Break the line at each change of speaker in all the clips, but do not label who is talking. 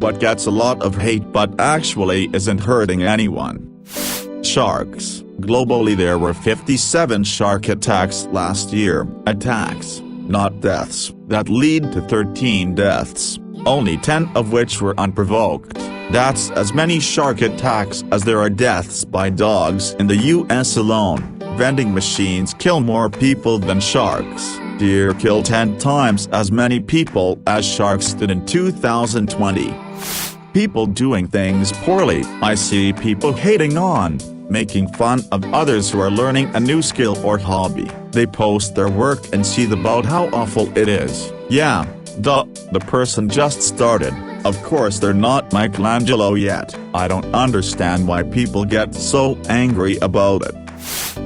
what gets a lot of hate but actually isn't hurting anyone. Sharks. Globally there were 57 shark attacks last year. Attacks, not deaths, that lead to 13 deaths, only 10 of which were unprovoked. That's as many shark attacks as there are deaths by dogs in the US alone. Vending machines kill more people than sharks. Deer kill 10 times as many people as sharks did in 2020. People doing things poorly. I see people hating on, making fun of others who are learning a new skill or hobby. They post their work and see about how awful it is. Yeah, the person just started. Of course they're not Michelangelo yet. I don't understand why people get so angry about it.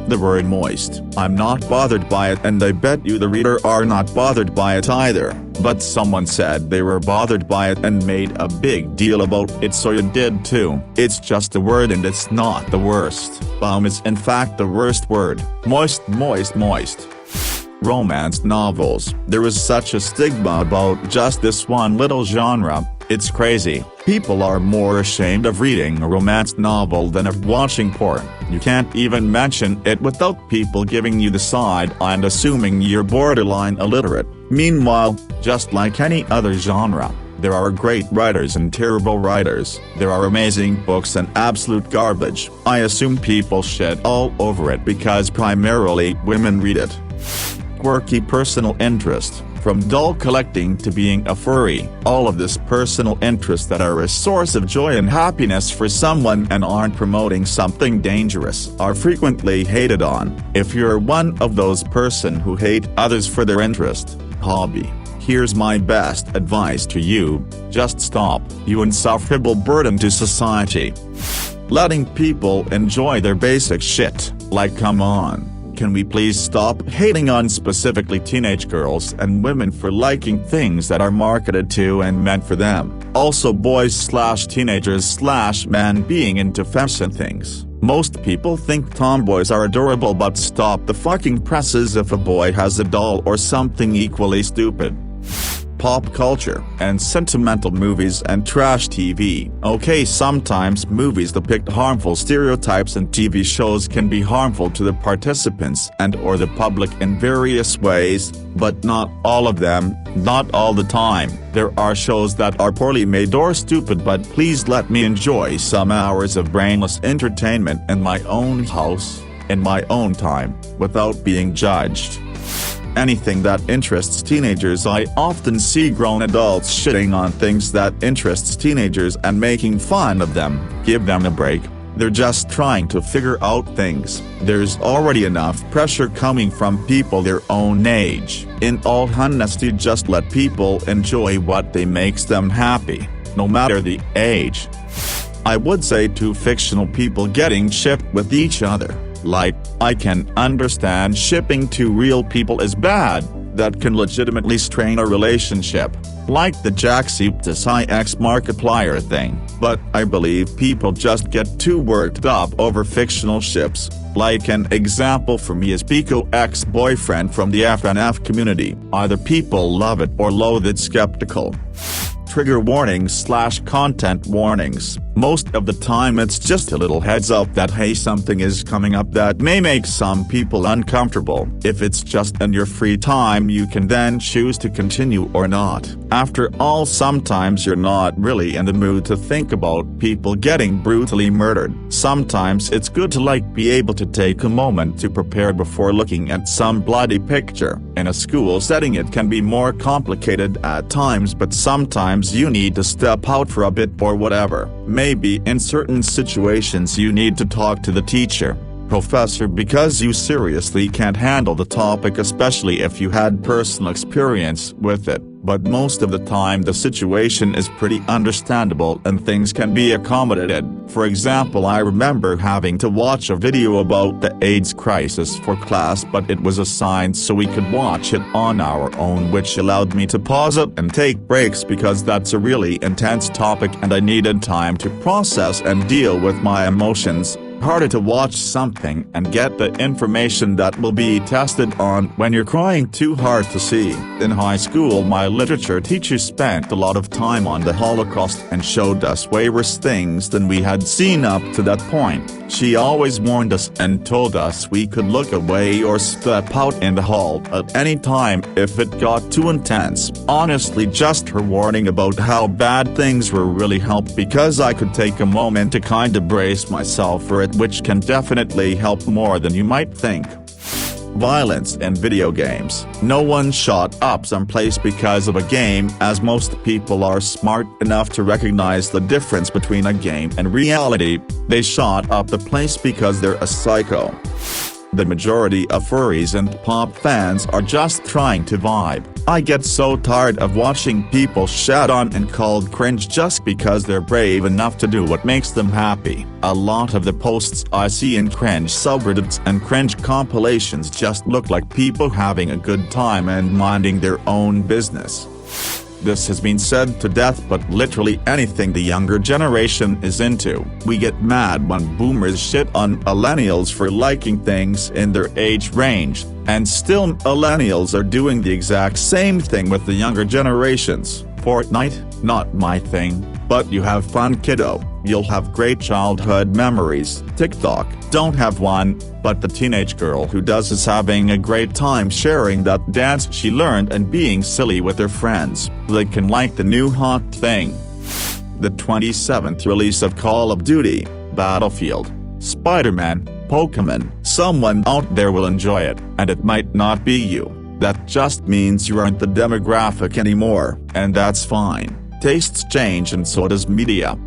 The word moist. I'm not bothered by it, and I bet you the reader are not bothered by it either, but someone said they were bothered by it and made a big deal about it, so you did too. It's just a word and it's not the worst. Is in fact the worst word. Moist, moist, moist. Romance novels. There is such a stigma about just this one little genre. It's crazy. People are more ashamed of reading a romance novel than of watching porn. You can't even mention it without people giving you the side eye and assuming you're borderline illiterate. Meanwhile, just like any other genre, there are great writers and terrible writers. There are amazing books and absolute garbage. I assume people shit all over it because primarily women read it. Quirky personal interest. From doll collecting to being a furry, all of this personal interests that are a source of joy and happiness for someone and aren't promoting something dangerous are frequently hated on. If you're one of those person who hate others for their interest, hobby, here's my best advice to you: just stop. You insufferable burden to society. Letting people enjoy their basic shit, like come on. Can we please stop hating on specifically teenage girls and women for liking things that are marketed to and meant for them? Also boys/teenagers/men being into fashion things. Most people think tomboys are adorable, but stop the fucking presses if a boy has a doll or something equally stupid. Pop culture, and sentimental movies and trash TV. Okay, sometimes movies depict harmful stereotypes and TV shows can be harmful to the participants and/or the public in various ways, but not all of them, not all the time. There are shows that are poorly made or stupid, but please let me enjoy some hours of brainless entertainment in my own house, in my own time, without being judged. Anything that interests teenagers. I often see grown adults shitting on things that interests teenagers and making fun of them. Give them a break. They're just trying to figure out things. There's already enough pressure coming from people their own age. In all honesty, just let people enjoy what they makes them happy, no matter the age. I would say to fictional people getting shipped with each other. Like, I can understand shipping to real people is bad, that can legitimately strain a relationship, like the Jacksepticeye Markiplier thing, but I believe people just get too worked up over fictional ships. Like an example for me is Pico ex-boyfriend from the FNF community. Either people love it or loathe it. Skeptical. Trigger warnings/content warnings. Most of the time it's just a little heads up that hey, something is coming up that may make some people uncomfortable. If it's just in your free time, you can then choose to continue or not. After all, sometimes you're not really in the mood to think about people getting brutally murdered. Sometimes it's good to be able to take a moment to prepare before looking at some bloody picture. In a school setting it can be more complicated at times, but sometimes you need to step out for a bit or whatever. Maybe in certain situations you need to talk to the teacher, professor, because you seriously can't handle the topic, especially if you had personal experience with it. But most of the time the situation is pretty understandable and things can be accommodated. For example, I remember having to watch a video about the AIDS crisis for class, but it was assigned so we could watch it on our own, which allowed me to pause it and take breaks because that's a really intense topic and I needed time to process and deal with my emotions. Harder to watch something and get the information that will be tested on when you're crying too hard to see. In high school, my literature teacher spent a lot of time on the Holocaust and showed us way worse things than we had seen up to that point. She always warned us and told us we could look away or step out in the hall at any time if it got too intense. Honestly, just her warning about how bad things were really helped, because I could take a moment to kinda brace myself for it, which can definitely help more than you might think. Violence in video games. No one shot up someplace because of a game, as most people are smart enough to recognize the difference between a game and reality. They shot up the place because they're a psycho. The majority of furries and pop fans are just trying to vibe. I get so tired of watching people shat on and called cringe just because they're brave enough to do what makes them happy. A lot of the posts I see in cringe subreddits and cringe compilations just look like people having a good time and minding their own business. This has been said to death, but literally anything the younger generation is into. We get mad when boomers shit on millennials for liking things in their age range, and still millennials are doing the exact same thing with the younger generations. Fortnite, not my thing, but you have fun, kiddo. You'll have great childhood memories. TikTok, don't have one, but the teenage girl who does is having a great time sharing that dance she learned and being silly with her friends. They can like the new hot thing. The 27th release of Call of Duty, Battlefield, Spider-Man, Pokemon. Someone out there will enjoy it, and it might not be you. That just means you aren't the demographic anymore, and that's fine. Tastes change, and so does media.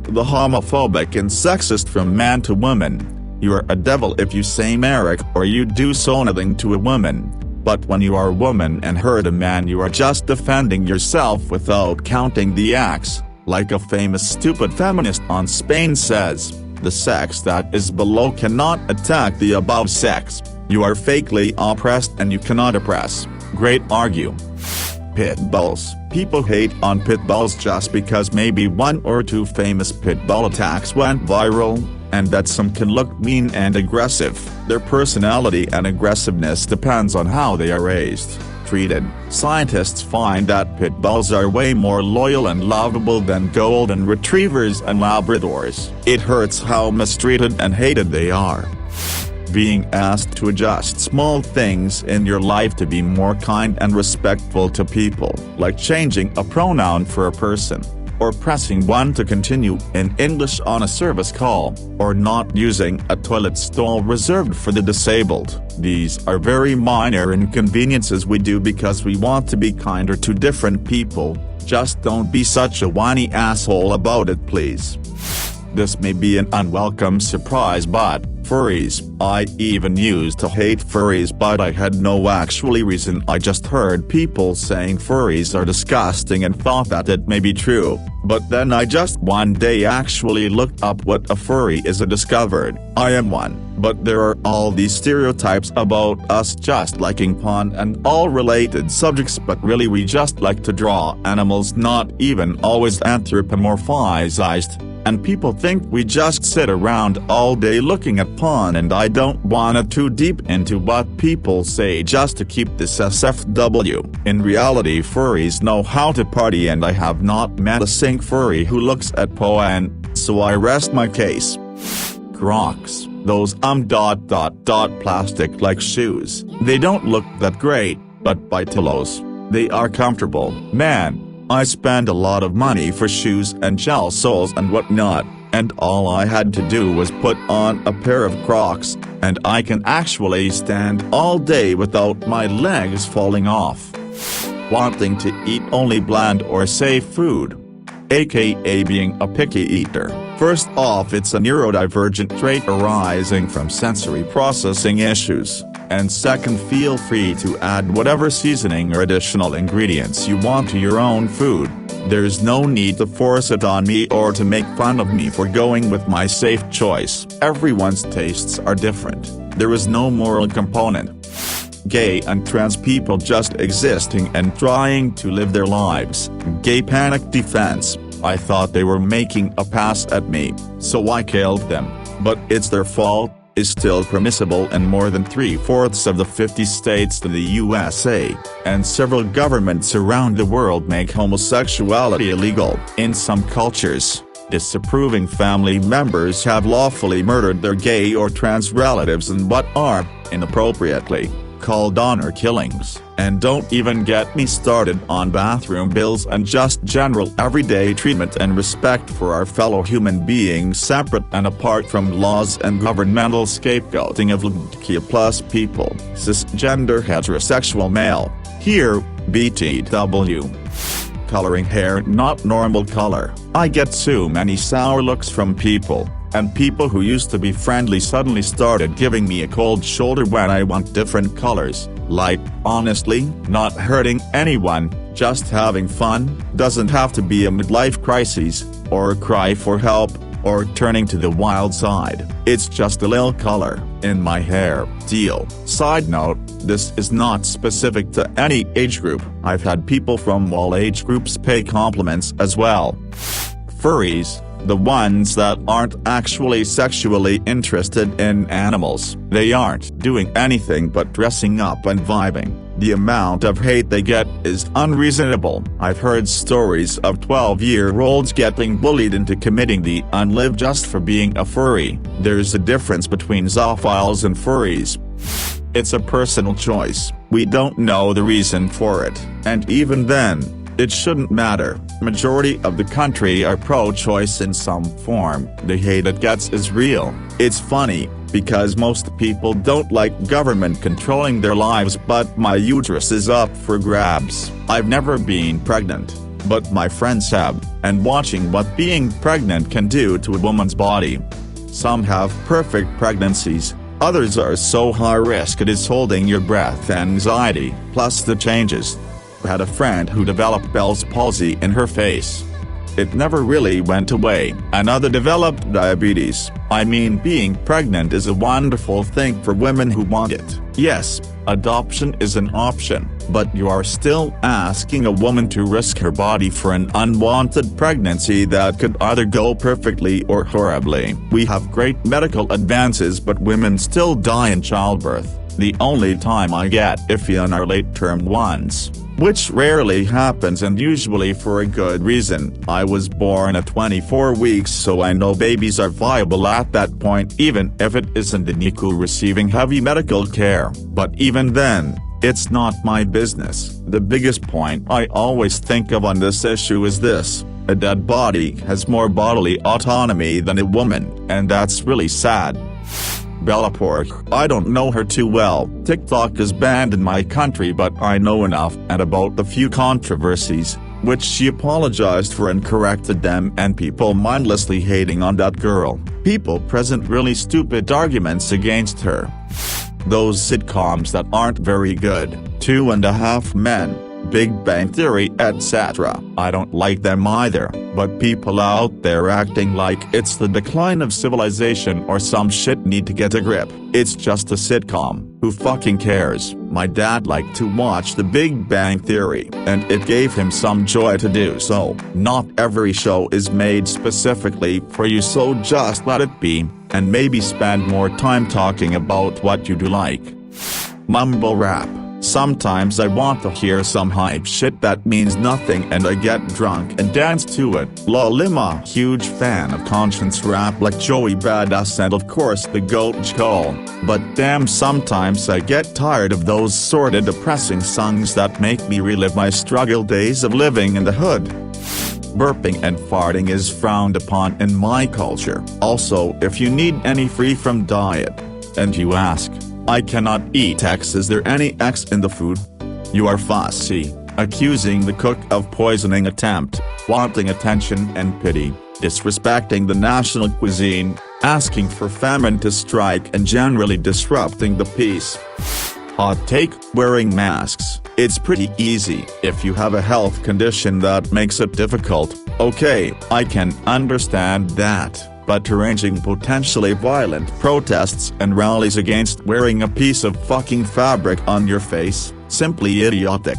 The homophobic and sexist from man to woman. You are a devil if you say Merrick or you do something to a woman. But when you are a woman and hurt a man, you are just defending yourself without counting the acts. Like a famous stupid feminist on Spain says, the sex that is below cannot attack the above sex. You are fakely oppressed and you cannot oppress. Great argue. Pit bulls. People hate on pit bulls just because maybe one or two famous pit bull attacks went viral, and that some can look mean and aggressive. Their personality and aggressiveness depends on how they are raised, treated. Scientists find that pit bulls are way more loyal and lovable than golden retrievers and labradors. It hurts how mistreated and hated they are. Being asked to adjust small things in your life to be more kind and respectful to people, like changing a pronoun for a person, or pressing 1 to continue in English on a service call, or not using a toilet stall reserved for the disabled. These are very minor inconveniences we do because we want to be kinder to different people. Just don't be such a whiny asshole about it, please. This may be an unwelcome surprise, but furries. I even used to hate furries, but I had no actually reason. I just heard people saying furries are disgusting and thought that it may be true, but then I just one day actually looked up what a furry is and discovered I am one. But there are all these stereotypes about us just liking porn and all related subjects, but really we just like to draw animals, not even always anthropomorphized. And people think we just sit around all day looking at porn, and I don't wanna too deep into what people say just to keep this SFW. In reality, furries know how to party, and I have not met a single furry who looks at porn, so I rest my case. Crocs, those plastic-like shoes. They don't look that great, but by Tilos, they are comfortable. Man, I spend a lot of money for shoes and gel soles and whatnot, and all I had to do was put on a pair of Crocs, and I can actually stand all day without my legs falling off. Wanting to eat only bland or safe food, aka being a picky eater. First off, it's a neurodivergent trait arising from sensory processing issues. And second, feel free to add whatever seasoning or additional ingredients you want to your own food. There's no need to force it on me or to make fun of me for going with my safe choice. Everyone's tastes are different. There is no moral component. Gay and trans people just existing and trying to live their lives. Gay panic defense. I thought they were making a pass at me, so I killed them, but it's their fault, is still permissible in more than 3/4 of the 50 states in the USA, and several governments around the world make homosexuality illegal. In some cultures, disapproving family members have lawfully murdered their gay or trans relatives in what are, inappropriately, called honor killings. And don't even get me started on bathroom bills and just general everyday treatment and respect for our fellow human beings separate and apart from laws and governmental scapegoating of LGBTQ+ people. Cisgender heterosexual male. Here, BTW. Coloring hair not normal color. I get so many sour looks from people, and people who used to be friendly suddenly started giving me a cold shoulder when I want different colors. Like, honestly, not hurting anyone, just having fun. Doesn't have to be a midlife crisis, or a cry for help, or turning to the wild side. It's just a little color in my hair. Deal. Side note, this is not specific to any age group. I've had people from all age groups pay compliments as well. Furries. The ones that aren't actually sexually interested in animals. They aren't doing anything but dressing up and vibing. The amount of hate they get is unreasonable. I've heard stories of 12-year-olds getting bullied into committing the unlive just for being a furry. There's a difference between zoophiles and furries. It's a personal choice. We don't know the reason for it, and even then, it shouldn't matter. Majority of the country are pro-choice in some form. The hate it gets is real. It's funny, because most people don't like government controlling their lives, but my uterus is up for grabs. I've never been pregnant, but my friends have, and watching what being pregnant can do to a woman's body. Some have perfect pregnancies, others are so high risk it is holding your breath anxiety, plus the changes. Had a friend who developed Bell's palsy in her face. It never really went away. Another developed diabetes. I mean, being pregnant is a wonderful thing for women who want it. Yes, adoption is an option, but you are still asking a woman to risk her body for an unwanted pregnancy that could either go perfectly or horribly. We have great medical advances, but women still die in childbirth. The only time I get iffy on our late-term ones, which rarely happens and usually for a good reason. I was born at 24 weeks, so I know babies are viable at that point even if it isn't the NICU receiving heavy medical care. But even then, it's not my business. The biggest point I always think of on this issue is this: a dead body has more bodily autonomy than a woman, and that's really sad. Bella Pork. I don't know her too well. TikTok is banned in my country, but I know enough and about the few controversies, which she apologized for and corrected them, and people mindlessly hating on that girl. People present really stupid arguments against her. Those sitcoms that aren't very good, 2.5 Men, Big Bang Theory, etc. I don't like them either, but people out there acting like it's the decline of civilization or some shit need to get a grip. It's just a sitcom, who fucking cares? My dad liked to watch The Big Bang Theory, and it gave him some joy to do so. Not every show is made specifically for you, so just let it be, and maybe spend more time talking about what you do like. Mumble rap. Sometimes I want to hear some hype shit that means nothing and I get drunk and dance to it. Lol, I'm a huge fan of conscience rap like Joey Badass and of course the GOAT Cole, but damn, sometimes I get tired of those sorta depressing songs that make me relive my struggle days of living in the hood. Burping and farting is frowned upon in my culture. Also, if you need any free from diet, and you ask, I cannot eat X. Is there any X in the food? You are fussy, accusing the cook of poisoning attempt, wanting attention and pity, disrespecting the national cuisine, asking for famine to strike and generally disrupting the peace. Hot take: wearing masks. It's pretty easy if you have a health condition that makes it difficult. Okay, I can understand that. But arranging potentially violent protests and rallies against wearing a piece of fucking fabric on your face, simply idiotic.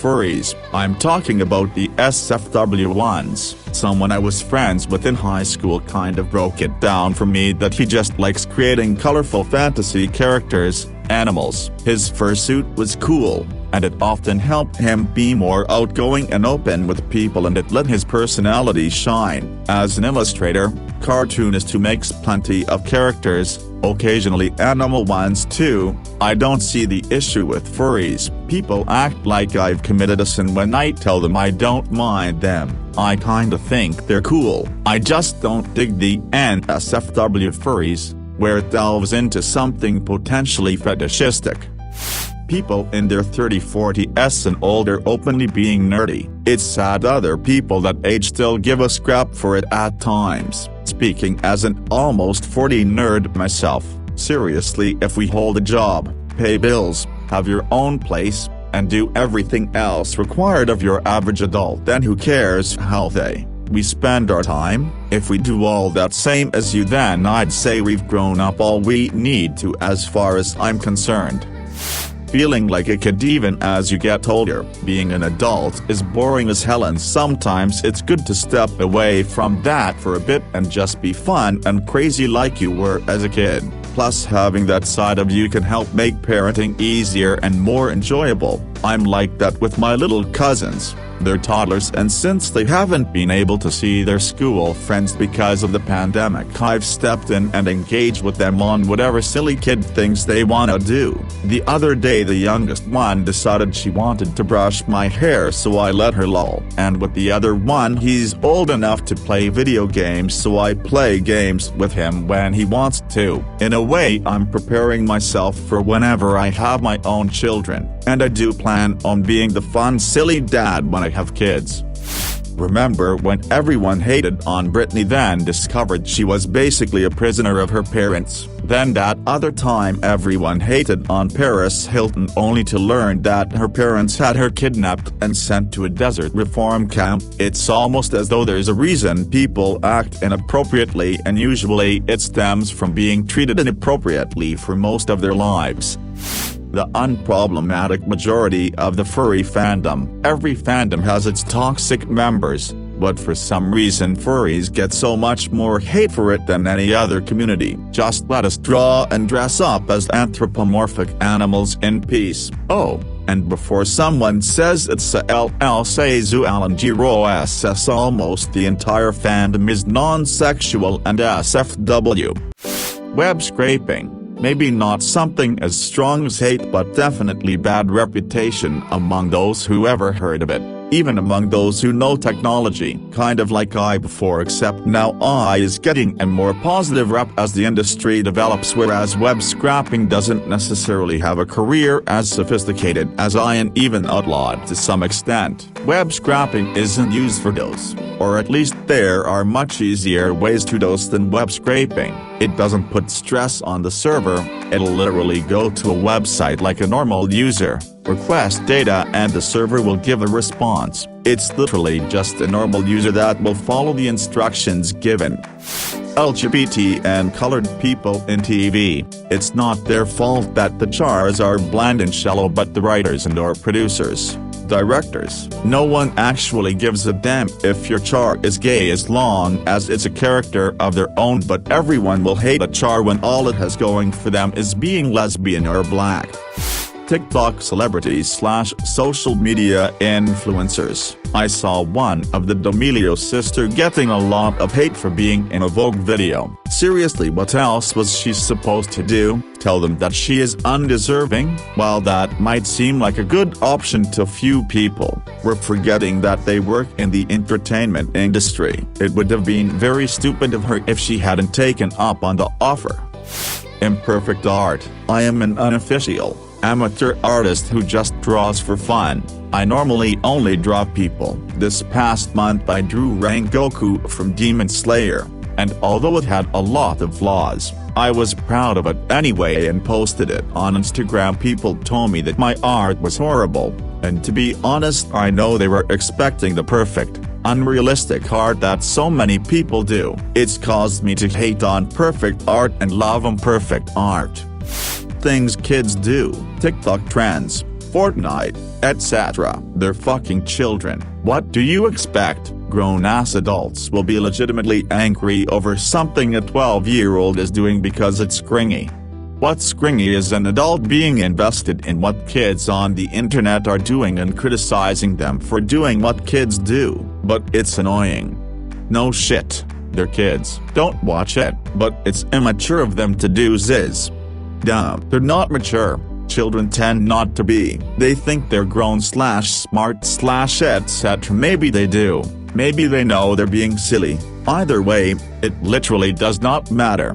furries. I'm talking about the SFW ones. Someone I was friends with in high school kind of broke it down for me that he just likes creating colorful fantasy characters, animals. His fursuit was cool, and it often helped him be more outgoing and open with people, and it let his personality shine. As an illustrator, cartoonist who makes plenty of characters, occasionally animal ones too, I don't see the issue with furries. People act like I've committed a sin when I tell them I don't mind them. I kinda think they're cool. I just don't dig the NSFW furries, where it delves into something potentially fetishistic. People in their 30s, 40s and older openly being nerdy. It's sad other people that age still give us crap for it at times. Speaking as an almost 40 nerd myself, seriously, if we hold a job, pay bills, have your own place, and do everything else required of your average adult, then who cares how we spend our time? If we do all that same as you, then I'd say we've grown up all we need to, as far as I'm concerned. Feeling like a kid even as you get older, being an adult is boring as hell, and sometimes it's good to step away from that for a bit and just be fun and crazy like you were as a kid. Plus, having that side of you can help make parenting easier and more enjoyable. I'm like that with my little cousins. They're toddlers, and since they haven't been able to see their school friends because of the pandemic, I've stepped in and engaged with them on whatever silly kid things they wanna do. The other day the youngest one decided she wanted to brush my hair, so I let her lol. And with the other one, he's old enough to play video games, so I play games with him when he wants to. In a way, I'm preparing myself for whenever I have my own children, and I do plan on being the fun silly dad when I have kids. Remember when everyone hated on Britney, then discovered she was basically a prisoner of her parents? Then that other time everyone hated on Paris Hilton, only to learn that her parents had her kidnapped and sent to a desert reform camp. It's almost as though there's a reason people act inappropriately, and usually it stems from being treated inappropriately for most of their lives. The unproblematic majority of the furry fandom. Every fandom has its toxic members, but for some reason furries get so much more hate for it than any other community. Just let us draw and dress up as anthropomorphic animals in peace. Oh, and before someone says it's a LL say ZULNGROSS, almost the entire fandom is non-sexual and SFW. Web scraping. Maybe not something as strong as hate, but definitely bad reputation among those who ever heard of it, even among those who know technology, kind of like I before, except now I is getting a more positive rep as the industry develops, whereas web scrapping doesn't necessarily have a career as sophisticated as I, and even outlawed to some extent. Web scrapping isn't used for DOS, or at least there are much easier ways to DOS than web scraping. It doesn't put stress on the server, it'll literally go to a website like a normal user, request data, and the server will give a response. It's literally just a normal user that will follow the instructions given. LGBT and colored people in TV. It's not their fault that the chars are bland and shallow, but the writers and or producers, directors. No one actually gives a damn if your char is gay as long as it's a character of their own, but everyone will hate a char when all it has going for them is being lesbian or black. TikTok celebrities / social media influencers. I saw one of the D'Amelio sister getting a lot of hate for being in a Vogue video. Seriously, what else was she supposed to do? Tell them that she is undeserving? While that might seem like a good option to few people, we're forgetting that they work in the entertainment industry. It would have been very stupid of her if she hadn't taken up on the offer. Imperfect Art. I am an unofficial, amateur artist who just draws for fun. I normally only draw people. This past month I drew Rengoku from Demon Slayer, and although it had a lot of flaws, I was proud of it anyway and posted it on Instagram. People told me that my art was horrible, and to be honest, I know they were expecting the perfect, unrealistic art that so many people do. It's caused me to hate on perfect art and love imperfect art. Things kids do. TikTok trends. Fortnite, etc. They're fucking children. What do you expect? Grown-ass adults will be legitimately angry over something a 12-year-old is doing because it's cringy. What's cringy is an adult being invested in what kids on the internet are doing and criticizing them for doing what kids do, but it's annoying. No shit, they're kids. Don't watch it, but it's immature of them to do this. Dumb. They're not mature. Children tend not to be. They think they're grown/smart/etc. Maybe they do. Maybe they know they're being silly. Either way, it literally does not matter.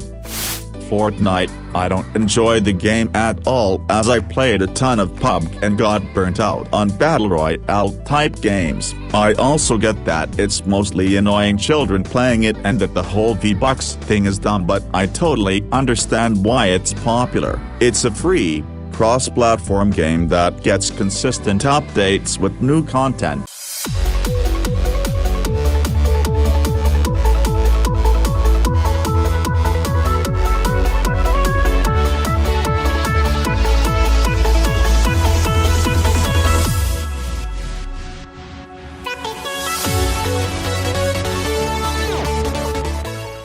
Fortnite, I don't enjoy the game at all as I played a ton of PUBG and got burnt out on Battle Royale type games. I also get that it's mostly annoying children playing it and that the whole V-Bucks thing is dumb, but I totally understand why it's popular. It's a free, cross-platform game that gets consistent updates with new content.